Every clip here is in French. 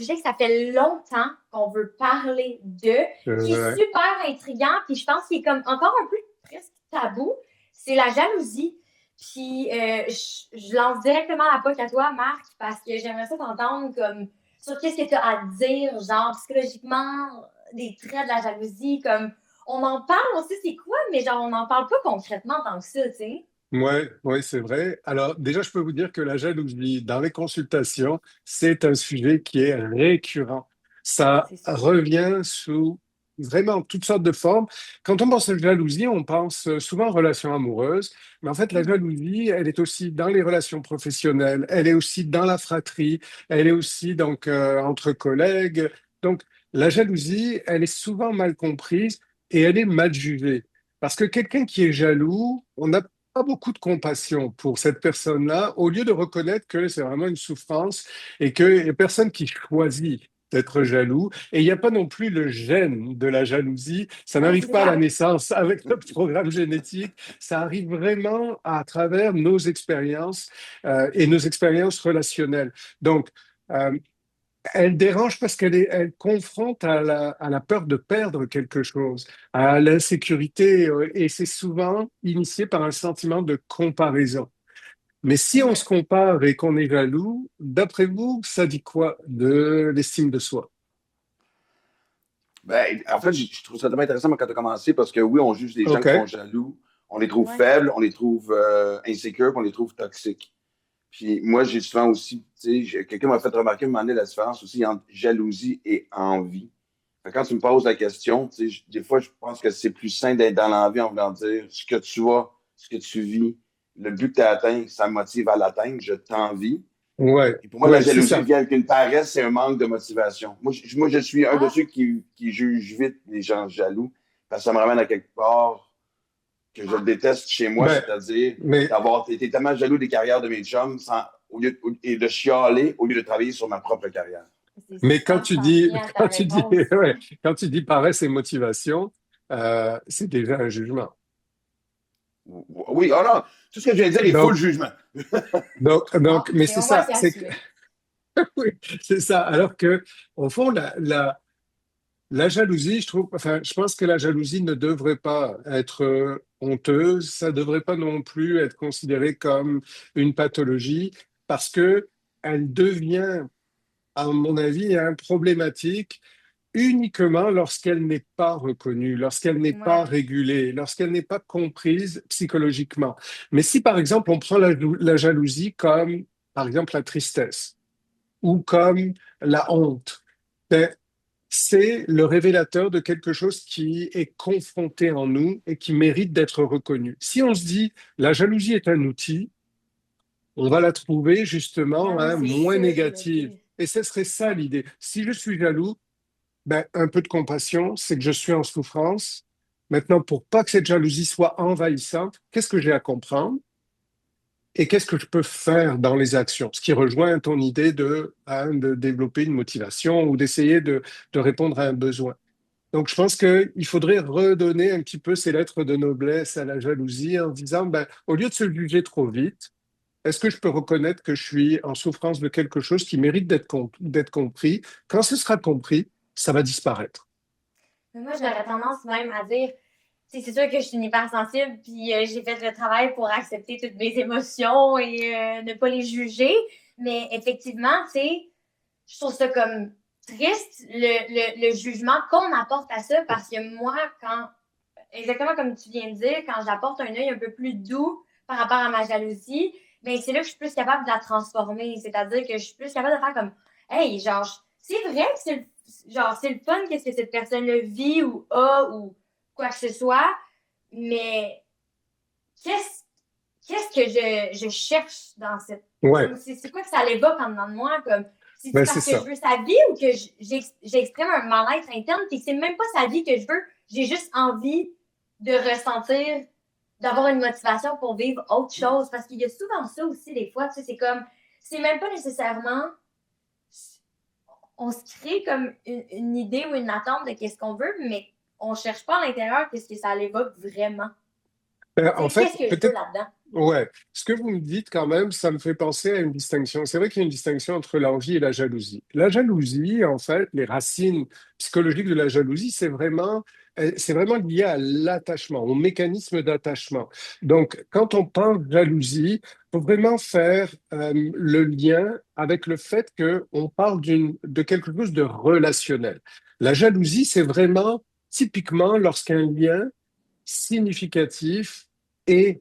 sujet que ça fait longtemps qu'on veut parler de, qui est Ouais. super intriguant, puis je pense qu'il est comme encore un peu presque tabou, c'est la jalousie. Puis je lance directement la poque à toi, Marc, parce que j'aimerais ça t'entendre comme sur qu'est-ce que tu as à dire, genre psychologiquement, des traits de la jalousie, comme on en parle, on sait c'est quoi, mais genre on n'en parle pas concrètement tant que ça, tu sais. Ouais, ouais, c'est vrai. Alors, déjà, je peux vous dire que la jalousie dans les consultations, c'est un sujet qui est récurrent. Ça C'est sûr. revient sous vraiment toutes sortes de formes. Quand on pense à la jalousie, on pense souvent aux relations amoureuses, mais en fait, la Mhm. jalousie, elle est aussi dans les relations professionnelles, elle est aussi dans la fratrie, elle est aussi donc entre collègues. Donc, la jalousie, elle est souvent mal comprise et elle est mal jugée. Parce que quelqu'un qui est jaloux, on a pas beaucoup de compassion pour cette personne-là, au lieu de reconnaître que c'est vraiment une souffrance et qu'il n'y a personne qui choisit d'être jaloux. Et il n'y a pas non plus le gène de la jalousie. Ça Ouais, n'arrive c'est pas à la ça. naissance avec notre programme génétique. Ça arrive vraiment à travers nos expériences et nos expériences relationnelles. Donc, euh, elle dérange parce elle confronte à la peur de perdre quelque chose, à l'insécurité, et c'est souvent initié par un sentiment de comparaison. Mais si on se Mhm. compare et qu'on est jaloux, d'après vous, ça dit quoi de l'estime de soi? Ben, en fait, je trouve ça tellement intéressant quand tu as commencé parce que oui, on juge les gens qui sont OK. jaloux, on les trouve Ouais. faibles, on les trouve insécures, puis on les trouve toxiques. Puis moi, j'ai souvent aussi, tu sais, quelqu'un m'a fait remarquer, m'a demandé la différence aussi entre jalousie et envie. Fait que quand tu me poses la question, tu sais, des fois, je pense que c'est plus sain d'être dans l'envie en voulant dire ce que tu as, ce que tu vis, le but que tu as atteint, ça me motive à l'atteindre, je t'envie. Ouais, Et pour moi, la ouais, c'est jalousie ça. vient avec une paresse et un manque de motivation. Moi, je suis un de Ah, ceux qui jugent vite les gens jaloux parce que ça me ramène à quelque part que je déteste chez moi, Ben, c'est-à-dire mais, d'avoir été tellement jaloux des carrières de mes chums et de chialer au lieu de travailler sur ma propre carrière. c'est mais quand tu dis, 100% ta quand tu dis, réponse. ouais, quand tu dis paresse et motivation, c'est déjà un jugement. Oui, oh non, tout ce que je viens de dire est full Donc, jugement. Bon, mais c'est c'est au moins ça, c'est c'est que, assumé. oui, c'est ça. Alors que, au fond, la jalousie, je trouve, enfin, je pense que la jalousie ne devrait pas être honteuse, ça ne devrait pas non plus être considéré comme une pathologie, parce que elle devient, à mon avis, problématique uniquement lorsqu'elle n'est pas reconnue, lorsqu'elle n'est pas Ouais. régulée, lorsqu'elle n'est pas comprise psychologiquement. Mais si, par exemple, on prend la jalousie comme, par exemple, la tristesse ou comme la honte, ben, c'est le révélateur de quelque chose qui est confronté en nous et qui mérite d'être reconnu. Si on se dit la jalousie est un outil, on va la trouver Ah justement oui, c'est moins ça, je me négative. dis. Et ce serait ça Ouais. l'idée. Si je suis jaloux, ben, un peu de compassion, c'est que je suis en souffrance. Maintenant, pour pas que cette jalousie soit envahissante, qu'est-ce que j'ai à comprendre et qu'est-ce que je peux faire dans les actions? Ce qui rejoint ton idée de développer une motivation ou d'essayer de répondre à un besoin. Donc, je pense qu'il faudrait redonner un petit peu ces lettres de noblesse à la jalousie en disant, ben, au lieu de se juger trop vite, est-ce que je peux reconnaître que je suis en souffrance de quelque chose qui mérite d'être compris? Quand ce sera compris, ça va disparaître. Mais moi, j'aurais tendance même à dire, tu sais, c'est sûr que je suis une hypersensible, puis j'ai fait le travail pour accepter toutes mes émotions et ne pas les juger. Mais effectivement, tu sais, je trouve ça comme triste, le jugement qu'on apporte à ça, parce que moi, quand, exactement comme tu viens de dire, quand j'apporte un œil un peu plus doux par rapport à ma jalousie, ben c'est là que je suis plus capable de la transformer. C'est-à-dire que je suis plus capable de faire comme, hey, genre, c'est vrai que genre, c'est le fun qu'est-ce que cette personne-là vit ou a ou quoi que ce soit, mais qu'est-ce qu'est-ce que je cherche dans cette. Ouais, Comme c'est quoi que ça l'évoque en dedans de moi? Comme, c'est-tu ben c'est parce que je ça. veux sa vie ou que j'exprime un mal-être interne puis que c'est même pas sa vie que je veux, j'ai juste envie de ressentir, d'avoir une motivation pour vivre autre chose. Parce qu'il y a souvent ça aussi, des fois, tu sais, c'est comme, c'est même pas nécessairement, on se crée comme une idée ou une attente de qu'est-ce qu'on veut, mais on cherche pas à l'intérieur qu'est-ce que ça l'évoque vraiment. Ben, Tu en sais, fait, qu'est-ce que je veux peut-être là-dedans? Ouais, ce que vous me dites quand même, ça me fait penser à une distinction. C'est vrai qu'il y a une distinction entre l'envie et la jalousie. La jalousie, en fait, les racines psychologiques de la jalousie, c'est vraiment lié à l'attachement, au mécanisme d'attachement. Donc, quand on parle de jalousie, faut vraiment faire le lien avec le fait que on parle de quelque chose de relationnel. La jalousie, c'est vraiment typiquement lorsqu'un lien significatif est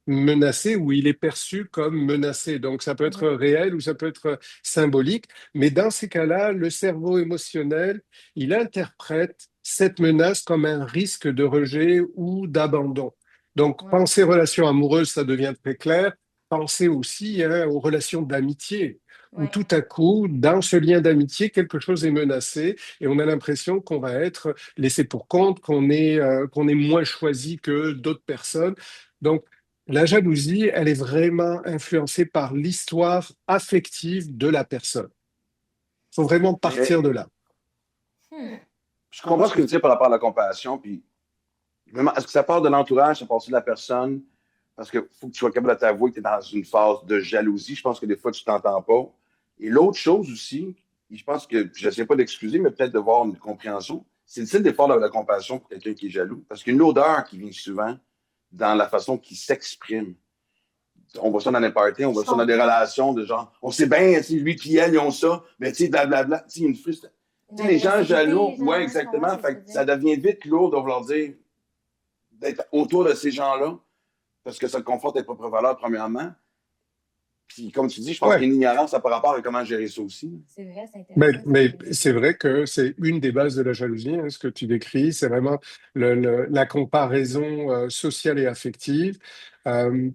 menacé ou il est perçu comme menacé. Donc ça peut être Mhm. réel ou ça peut être symbolique, mais dans ces cas-là, le cerveau émotionnel, il interprète cette menace comme un risque de rejet ou d'abandon. Donc Ouais, penser relations amoureuses, ça devient très clair. Pensez aussi aux relations d'amitié, où ouais. tout à coup, dans ce lien d'amitié, quelque chose est menacé et on a l'impression qu'on va être laissé pour compte, qu'on est moins choisi que d'autres personnes. Donc, la jalousie, elle est vraiment influencée par l'histoire affective de la personne. Il faut vraiment Mais partir de là. Hmm. je comprends ce que tu dis par rapport à la compassion, puis vraiment, est-ce que ça part de l'entourage, ça part de la personne? Parce qu'il faut que tu sois capable de t'avouer que tu es dans une phase de jalousie. Je pense que des fois, tu t'entends pas. Et l'autre chose aussi, et je pense que je ne sais pas d'excuser, mais peut-être de voir une compréhension, c'est difficile de faire de la compassion pour quelqu'un qui est jaloux. Parce qu'il y a une odeur qui vient souvent dans la façon qu'il s'exprime. On voit ça dans les parties, on Je voit ça dans des comprends. relations de genre, on sait bien, tu sais, lui et elle, ils ont ça, mais tu sais, blablabla, tu sais, il y a une frustration. Une Tu sais, les gens jaloux, agressivité, ouais, genre, ouais, je comprends ce exactement, que tu veux fait que dire. ça devient vite lourd de vouloir dire, d'être autour de ces gens-là, parce que ça te conforte tes propres valeurs, premièrement. Puis, comme tu dis, je pense qu'il Ouais, y a une ignorance par rapport à comment gérer ça aussi. C'est vrai, c'est mais, intéressant ce que tu mais veux dire. c'est vrai que c'est une des bases de la jalousie, hein, ce que tu décris, c'est vraiment la comparaison sociale et affective. Euh,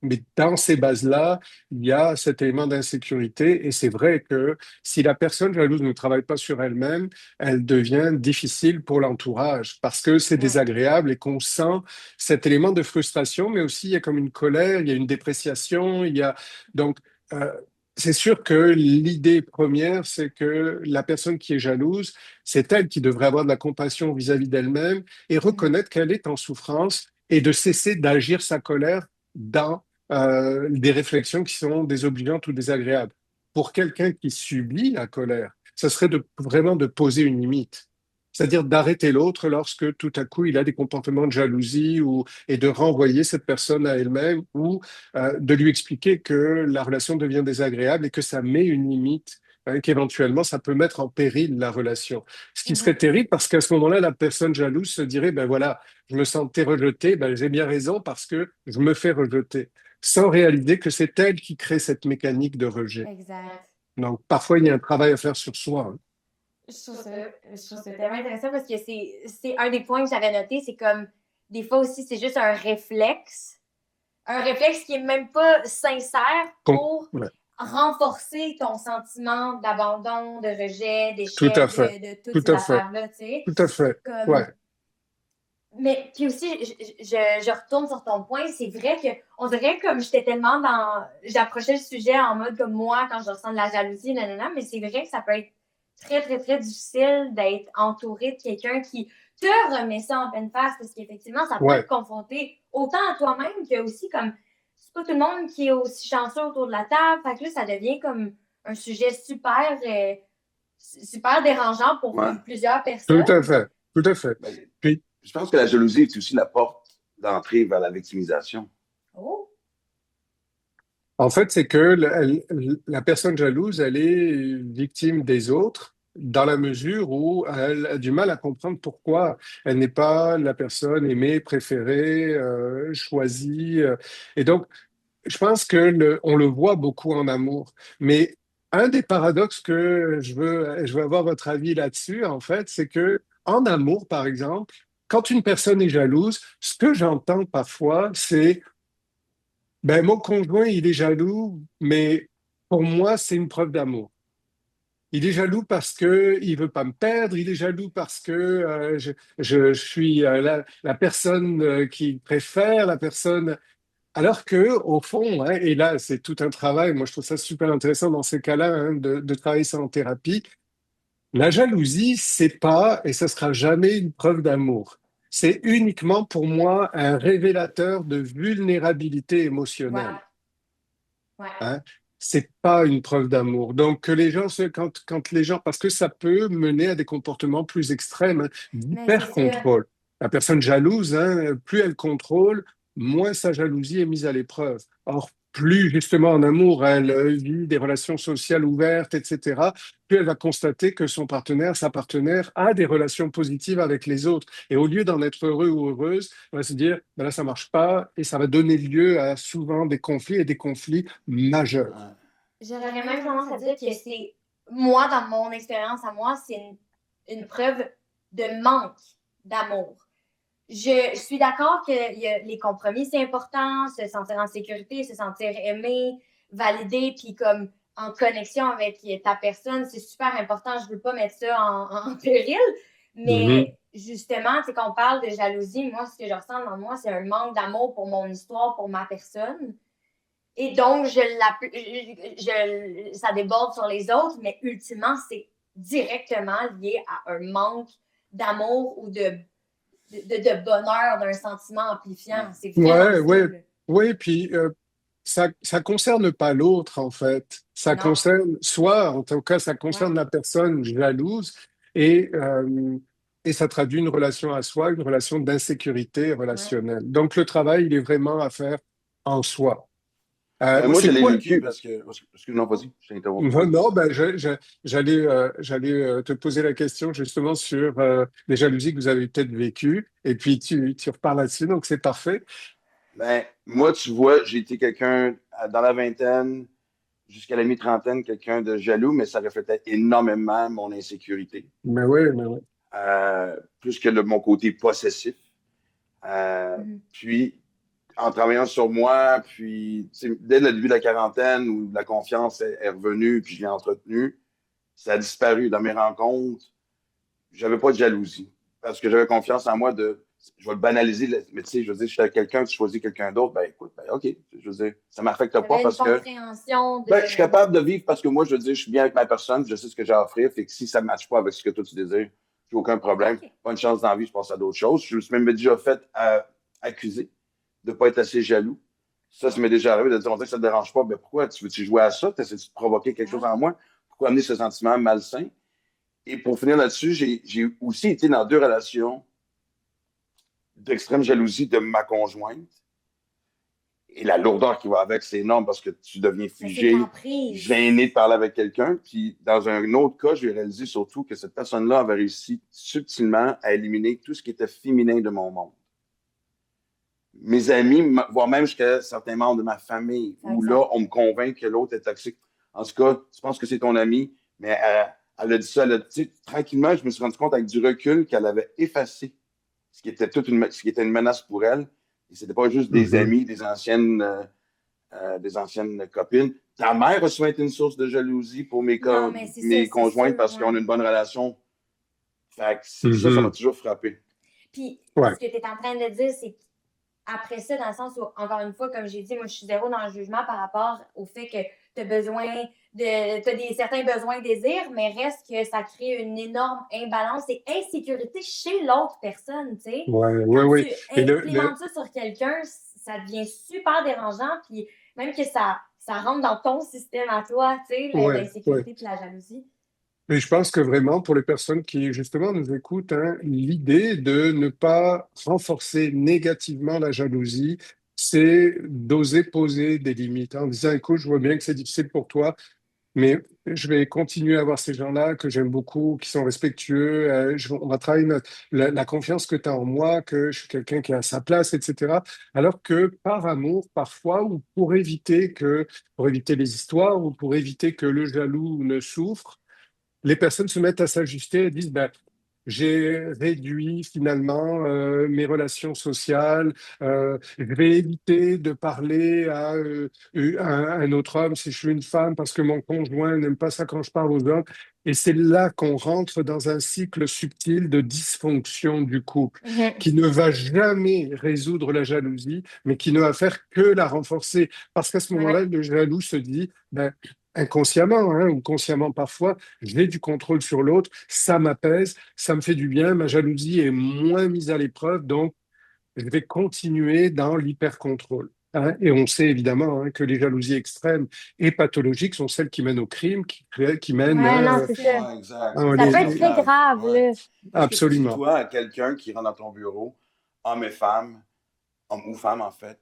Mais dans ces bases-là, il y a cet élément d'insécurité et c'est vrai que si la personne jalouse ne travaille pas sur elle-même, elle devient difficile pour l'entourage parce que c'est Ouais. désagréable et qu'on sent cet élément de frustration, mais aussi il y a comme une colère, il y a une dépréciation, il y a donc euh, c'est sûr que l'idée première, c'est que la personne qui est jalouse, c'est elle qui devrait avoir de la compassion vis-à-vis d'elle-même et Mhm. reconnaître qu'elle est en souffrance et de cesser d'agir sa colère dans des réflexions qui sont désobligeantes ou désagréables. Pour quelqu'un qui subit la colère, ça serait vraiment de poser une limite. C'est-à-dire d'arrêter l'autre lorsque tout à coup il a des comportements de jalousie et de renvoyer cette personne à elle-même ou de lui expliquer que la relation devient désagréable et que ça met une limite, hein, qu'éventuellement ça peut mettre en péril la relation. Ce qui serait Mhm. terrible parce qu'à ce moment-là, la personne jalouse se dirait, ben voilà, je me sentais rejeté, ben j'ai bien raison parce que je me fais rejeter sans réaliser que c'est elle qui crée cette mécanique de rejet. Exact. Donc, parfois, il y a un travail à faire sur soi, hein. Je trouve ça tellement intéressant parce que c'est un des points que j'avais noté, c'est comme des fois aussi, c'est juste un réflexe qui est même pas sincère pour Ouais, renforcer ton sentiment d'abandon, de rejet, tout à d'échec, fait, de toutes tout ces à fait, affaires-là, tu sais. tout à fait. Comme Ouais, mais puis aussi, je retourne sur ton point, c'est vrai que on dirait comme j'étais tellement dans. J'approchais le sujet en mode comme moi quand je ressens de la jalousie, nanana, mais c'est vrai que ça peut être très, très, très difficile d'être entouré de quelqu'un qui te remet ça en pleine face parce qu'effectivement, ça peut te ouais, confronter autant à toi-même que aussi comme c'est pas tout le monde qui est aussi chanceux autour de la table. Fait que là, ça devient comme un sujet super dérangeant pour Ouais. plusieurs tout à personnes. fait, tout à fait. Ben, Puis, je pense que la jalousie est aussi la porte d'entrée vers la victimisation. Oh! en fait, c'est que la personne jalouse, elle est victime des autres dans la mesure où elle a du mal à comprendre pourquoi elle n'est pas la personne aimée, préférée, choisie. Et donc, je pense que on le voit beaucoup en amour. Mais un des paradoxes que je veux avoir votre avis là-dessus, en fait, c'est que en amour, par exemple, quand une personne est jalouse, ce que j'entends parfois, c'est ben, mon conjoint, il est jaloux, mais pour moi, c'est une preuve d'amour. Il est jaloux parce que il veut pas me perdre. Il est jaloux parce que je suis la personne qu'il préfère, la personne. Alors que, au fond, hein, et là, c'est tout un travail. Moi, je trouve ça super intéressant dans ces cas-là, hein, de travailler ça en thérapie. La jalousie, c'est pas et ça sera jamais une preuve d'amour. c'est uniquement pour moi un révélateur de vulnérabilité Ouais, émotionnelle. ouais. Hein. C'est pas une preuve d'amour. Donc, que les gens, quand les gens, parce que ça peut mener à des comportements plus extrêmes, hein, Mais c'est ça. d'hyper-contrôle. La personne jalouse, hein, plus elle contrôle, moins sa jalousie est mise à l'épreuve. Or, plus justement en amour, elle vit des relations sociales ouvertes, etc., plus elle va constater que son partenaire, sa partenaire, a des relations positives avec les autres. Et au lieu d'en être heureux ou heureuse, on va se dire, ben là, ça marche pas, et ça va donner lieu à souvent des conflits et des conflits majeurs. Ouais. J'aurais même tendance à dire que c'est, moi, dans mon expérience à moi, c'est une preuve de manque d'amour. Je suis d'accord que les compromis, c'est important, se sentir en sécurité, se sentir aimé, validé, puis comme en connexion avec ta personne, c'est super important. Je veux pas mettre ça en péril, Mhm. mais justement, c'est quand on parle de jalousie, moi, ce que je ressens dans moi, c'est un manque d'amour pour mon histoire, pour ma personne. Et donc, ça déborde sur les autres, mais ultimement, c'est directement lié à un manque d'amour ou de bonheur, d'un sentiment amplifiant. C'est vraiment Ouais, ça, ouais, là. ouais, puis ça concerne pas l'autre, en fait. Ça Non. concerne, soit, en tout cas, ça Ouais. concerne la personne jalouse et, euh, et ça traduit une relation à soi, une relation d'insécurité Ouais. relationnelle. Donc, le travail, il est vraiment à faire en soi. Ben, moi, je C'est l'ai quoi? vécu parce que. Excuse-moi, vas-y, je t'ai interrompu. Non, non, ben, j'allais te poser la question justement sur les jalousies que vous avez peut-être vécues, et puis tu repars là-dessus, donc c'est parfait. Ben, moi, tu vois, j'ai été quelqu'un dans la vingtaine jusqu'à la mi-trentaine, quelqu'un de jaloux, mais ça reflétait énormément mon insécurité, Mais ouais. plus que mon côté possessif. Mhm. Puis, en travaillant sur moi, puis tu sais, dès le début de la quarantaine, où la confiance est revenue, puis je l'ai entretenue, ça a disparu dans mes rencontres. J'avais pas de jalousie parce que j'avais confiance en moi de. Je vais le banaliser, mais tu sais, je veux dire, je suis avec quelqu'un, tu choisis quelqu'un d'autre, ben écoute, ben OK, je veux dire, ça m'affecte Il y pas avait une parce que compréhension ben, je suis de. capable de vivre parce que moi, je veux dire, je suis bien avec ma personne, je sais ce que j'ai à offrir, fait que si ça ne matche pas avec ce que toi tu désires, j'ai aucun problème. OK. Bonne chance dans la vie, je passe à d'autres choses. Je me suis même déjà fait accuser de ne pas être assez jaloux. Ça m'est déjà arrivé de dire, on dirait que ça ne te dérange pas, mais pourquoi tu veux-tu jouer à ça? Tu essaies de provoquer quelque chose Ah. en moi? Pourquoi amener ce sentiment malsain? Et pour finir là-dessus, j'ai aussi été dans deux relations d'extrême jalousie de ma conjointe. Et la lourdeur qui va avec, c'est énorme parce que tu deviens Mais c'est figé, l'emprise. gêné de parler avec quelqu'un. Puis dans un autre cas, j'ai réalisé surtout que cette personne-là avait réussi subtilement à éliminer tout ce qui était féminin de mon monde. Mes amis, voire même jusqu'à certains membres de ma famille, Ça, où là, on me convainc que l'autre est toxique. En tout cas, tu penses que c'est ton ami, mais elle a dit ça, tranquillement, je me suis rendu compte avec du recul qu'elle avait effacé ce qui était une menace pour elle. Et c'était pas juste des Mhm. amis, des anciennes copines. Ta mère a souvent été une source de jalousie pour Non, mais c'est ça, mes c'est conjointes sûr. parce qu'on Ouais. a une bonne relation. Fait que ça m'a Mhm. toujours frappé. Puis, ce Ouais. que tu es en train de dire, c'est après ça, dans le sens où, encore une fois, comme j'ai dit, moi, je suis zéro dans le jugement par rapport au fait que tu as besoin certains besoins et désirs, mais reste que ça crée une énorme imbalance et insécurité chez l'autre personne, tu sais. Ouais, ouais, Quand ouais. tu Et implémentes ça sur quelqu'un, ça devient super dérangeant, puis même que ça rentre dans ton système à toi, tu sais, ouais, ouais. l'insécurité puis la jalousie. Mais je pense que vraiment, pour les personnes qui, justement, nous écoutent, hein, l'idée de ne pas renforcer négativement la jalousie, c'est d'oser poser des limites, hein, en disant, écoute, je vois bien que c'est difficile pour toi, mais je vais continuer à avoir ces gens-là que j'aime beaucoup, qui sont respectueux. On va travailler la confiance que tu as en moi, que je suis quelqu'un qui est à sa place, etc. Alors que par amour, parfois, ou pour éviter les histoires, ou pour éviter que le jaloux ne souffre, les personnes se mettent à s'ajuster et disent, ben, j'ai réduit finalement mes relations sociales, je vais éviter de parler à un autre homme si je suis une femme parce que mon conjoint n'aime pas ça quand je parle aux hommes. Et c'est là qu'on rentre dans un cycle subtil de dysfonction du couple Mhm. qui ne va jamais résoudre la jalousie, mais qui ne va faire que la renforcer. Parce qu'à ce moment-là, Ouais. le jaloux se dit, ben, inconsciemment, hein, ou consciemment parfois, j'ai du contrôle sur l'autre, ça m'apaise, ça me fait du bien, ma jalousie est moins mise à l'épreuve, donc je vais continuer dans l'hyper-contrôle. Hein. Et on sait évidemment hein, que les jalousies extrêmes et pathologiques sont celles qui mènent au crime, qui mènent Ouais, non, hein, c'est ça. Ouais, exact. hein, Ça C'est peut très être très grave. grave, Ouais. là. Qu'est-ce que tu dis, absolument. toi, à quelqu'un qui rentre dans ton bureau, homme et femme, homme ou femme, en fait?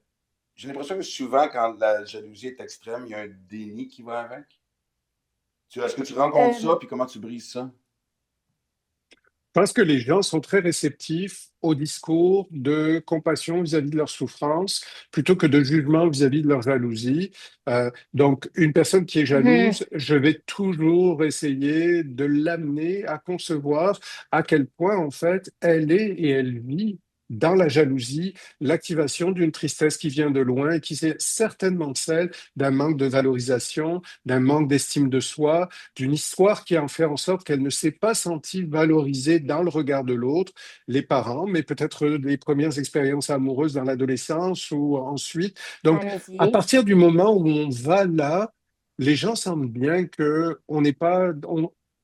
J'ai l'impression que souvent, quand la jalousie est extrême, il y a un déni qui va avec. Est-ce que tu rencontres Euh, ça, puis comment tu brises ça? Je pense que les gens sont très réceptifs au discours de compassion vis-à-vis de leur souffrance plutôt que de jugement vis-à-vis de leur jalousie. Donc, une personne qui est mhm. jalouse, je vais toujours essayer de l'amener à concevoir à quel point, en fait, elle est et elle vit dans la jalousie l'activation d'une tristesse qui vient de loin et qui est certainement celle d'un manque de valorisation, d'un manque d'estime de soi, d'une histoire qui en fait en sorte qu'elle ne s'est pas sentie valorisée dans le regard de l'autre, les parents, mais peut-être les premières expériences amoureuses dans l'adolescence ou ensuite. Donc, à L'amitié. partir du moment où on va là, les gens sentent bien que on n'est pas.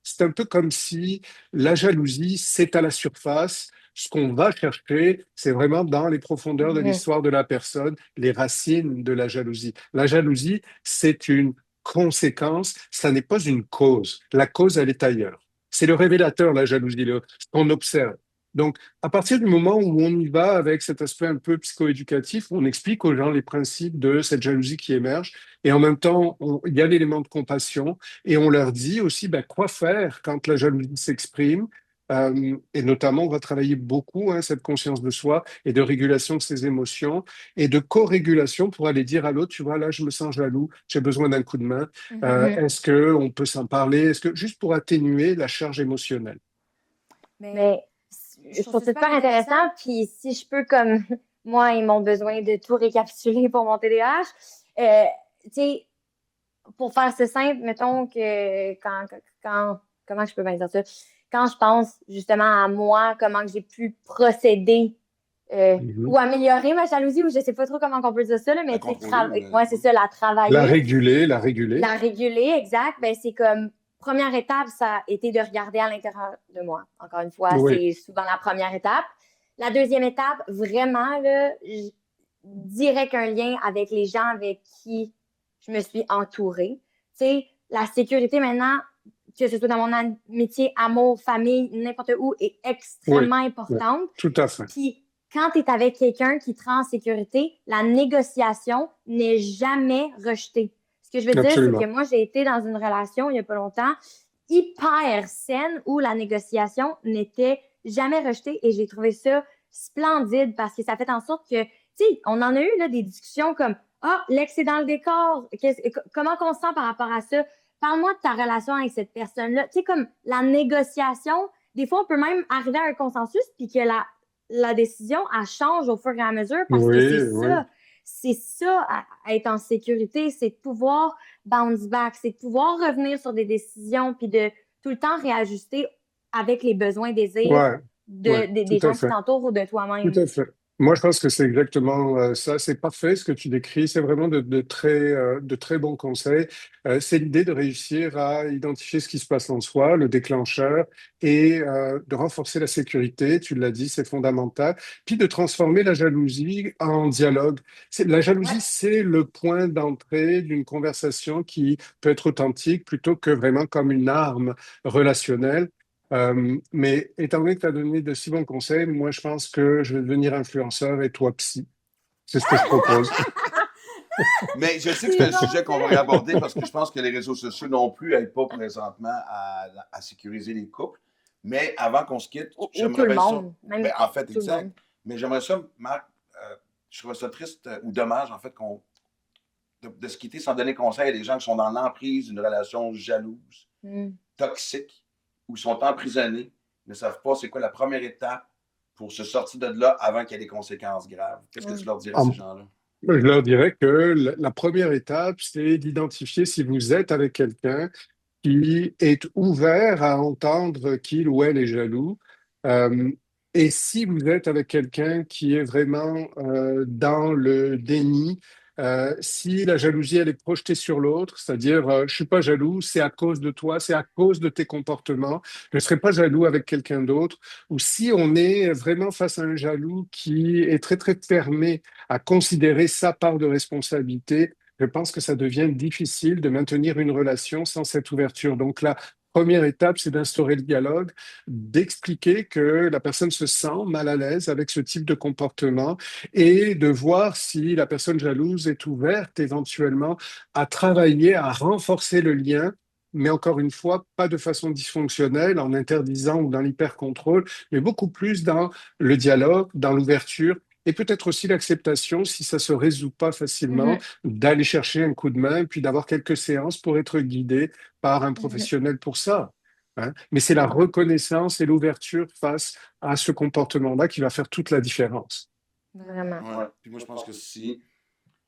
C'est un peu comme si la jalousie, c'est à la surface. Ce qu'on va chercher, c'est vraiment dans les profondeurs de Mhm. l'histoire de la personne, les racines de la jalousie. La jalousie, c'est une conséquence, ça n'est pas une cause. La cause, elle est ailleurs. C'est le révélateur, la jalousie, ce qu'on observe. Donc, à partir du moment où on y va avec cet aspect un peu psychoéducatif, on explique aux gens les principes de cette jalousie qui émerge, et en même temps, il y a l'élément de compassion, et on leur dit aussi ben, quoi faire quand la jalousie s'exprime. Et notamment, on va travailler beaucoup hein, cette conscience de soi et de régulation de ses émotions et de co-régulation pour aller dire à l'autre, tu vois, là, je me sens jaloux, j'ai besoin d'un coup de main. Mhm. Est-ce que on peut s'en parler? Est-ce que juste pour atténuer la charge émotionnelle? Mais je trouve ça super intéressant. Puis si je peux, comme moi, ils m'ont besoin de tout récapituler pour mon TDAH, tu sais, pour faire ça simple, mettons que comment je peux bien dire ça? Quand je pense justement à moi, comment que j'ai pu procéder Mhm. ou améliorer ma jalousie, ou je sais pas trop comment on peut dire ça, là, La mais tu sais, contrôler ou ouais, c'est ouais. ça, la La travailler, réguler, la réguler. la réguler, exact, ben c'est comme première étape, ça a été de regarder à l'intérieur de moi. Encore une fois, Oui, c'est souvent la première étape. La deuxième étape, vraiment, là, direct un lien avec les gens avec qui je me suis entourée. Tu sais, la sécurité maintenant, que ce soit dans mon amitié, amour, famille, n'importe où, est oui, extrêmement oui, importante. tout à fait. Puis quand tu es avec quelqu'un qui te rend en sécurité, la négociation n'est jamais rejetée. Ce que je veux dire, c'est que Absolument. moi, j'ai été dans une relation il n'y a pas longtemps hyper saine où la négociation n'était jamais rejetée et j'ai trouvé ça splendide parce que ça fait en sorte que, tu sais, on en a eu là, des discussions comme ah, l'ex est dans le décor, comment on se sent par rapport à ça? Parle-moi de ta relation avec cette personne-là. Tu sais, comme la négociation, des fois, on peut même arriver à un consensus puis que la décision, elle change au fur et à mesure parce que Oui, oui. c'est ça, à être en sécurité, c'est de pouvoir bounce back, c'est de pouvoir revenir sur des décisions puis de tout le temps réajuster avec les besoins, désirs Ouais, ouais, tout des à gens qui fait. t'entourent ou de Tout toi-même. à fait. Moi, je pense que c'est exactement ça. C'est parfait ce que tu décris. C'est vraiment de très bons conseils. C'est l'idée de réussir à identifier ce qui se passe en soi, le déclencheur, et de renforcer la sécurité. Tu l'as dit, c'est fondamental. Puis de transformer la jalousie en dialogue. La jalousie, Ouais. c'est le point d'entrée d'une conversation qui peut être authentique plutôt que vraiment comme une arme relationnelle. Mais étant donné que tu as donné de si bons conseils, moi, je pense que je vais devenir influenceur et toi psy. C'est ce que je propose. Mais je sais que c'est C'est un bon, sujet qu'on va ça. réaborder parce que je pense que les réseaux sociaux non plus n'aident pas présentement à sécuriser les couples. Mais avant qu'on se quitte, Ou tout j'aimerais le bien ça. monde, même Ben, en fait, tout le exact. monde. Mais j'aimerais ça, Marc, je trouve ça triste ou dommage, en fait, de se quitter sans donner conseil à des gens qui sont dans l'emprise d'une relation jalouse, Mm. toxique, ou sont emprisonnés, ne savent pas c'est quoi la première étape pour se sortir de là avant qu'il y ait des conséquences graves. Qu'est-ce que tu Mm. leur dirais à ces En- gens-là? je leur dirais que la première étape, c'est d'identifier si vous êtes avec quelqu'un qui est ouvert à entendre qu'il ou elle est jaloux. Euh, et si vous êtes avec quelqu'un qui est vraiment dans le déni, Si la jalousie, elle est projetée sur l'autre, c'est-à-dire, je suis pas jaloux, c'est à cause de toi, c'est à cause de tes comportements, je ne serai pas jaloux avec quelqu'un d'autre. Ou si on est vraiment face à un jaloux qui est très, très fermé à considérer sa part de responsabilité, je pense que ça devient difficile de maintenir une relation sans cette ouverture. Donc la première étape, c'est d'instaurer le dialogue, d'expliquer que la personne se sent mal à l'aise avec ce type de comportement et de voir si la personne jalouse est ouverte éventuellement à travailler, à renforcer le lien, mais encore une fois, pas de façon dysfonctionnelle, en interdisant ou dans l'hyper-contrôle, mais beaucoup plus dans le dialogue, dans l'ouverture. Et peut-être aussi l'acceptation, si ça se résout pas facilement, Mhm. d'aller chercher un coup de main, puis d'avoir quelques séances pour être guidé par un Mhm. professionnel pour ça. Hein. Mais c'est la reconnaissance et l'ouverture face à ce comportement-là qui va faire toute la différence. Vraiment. Ouais. Puis moi, je pense que si,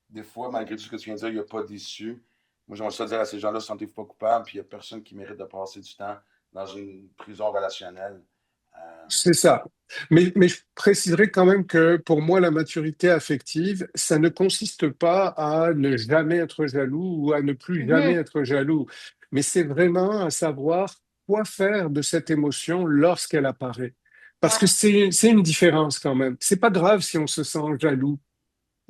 des fois, malgré tout ce que tu viens de dire, il n'y a pas d'issue, moi, j'aimerais ça dire à ces gens-là, sentez-vous pas coupables, puis il n'y a personne qui mérite de passer du temps dans une prison relationnelle. Euh, C'est ça. Mais je préciserai quand même que pour moi, la maturité affective, ça ne consiste pas à ne jamais être jaloux ou à ne plus jamais Mhm. être jaloux, mais c'est vraiment à savoir quoi faire de cette émotion lorsqu'elle apparaît. Parce que Ouais. c'est une différence quand même. C'est pas grave si on se sent jaloux.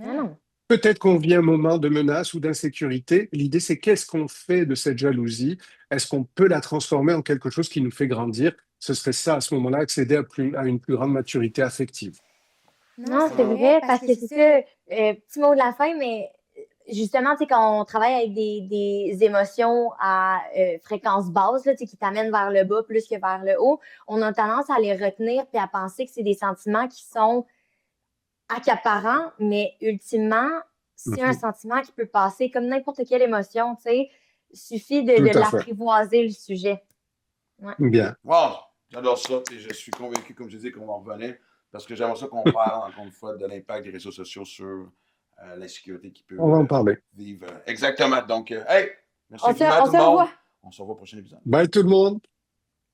Ah non. Peut-être qu'on vit un moment de menace ou d'insécurité. L'idée, c'est qu'est-ce qu'on fait de cette jalousie? Est-ce qu'on peut la transformer en quelque chose qui nous fait grandir? Ce serait ça, à ce moment-là, accéder à une plus grande maturité affective. Non, c'est vrai, parce que c'est ça, petit mot de la fin, mais justement, tu sais, quand on travaille avec des émotions à fréquence basse, là, tu sais, qui t'amènent vers le bas plus que vers le haut, on a tendance à les retenir puis à penser que c'est des sentiments qui sont accaparants, mais ultimement, c'est un Mhm. sentiment qui peut passer comme n'importe quelle émotion, tu sais. Il suffit Tout de à fait. l'apprivoiser, le sujet. Ouais. Bien. wow, j'adore ça, et je suis convaincu, comme je disais, qu'on va en revenir, parce que j'aimerais ça qu'on parle, encore une fois, de l'impact des réseaux sociaux sur l'insécurité qui peut On va en parler. vivre. Exactement. Donc, hey, merci infiniment On tout se le monde. revoit. On se revoit au prochain épisode. Bye tout le monde.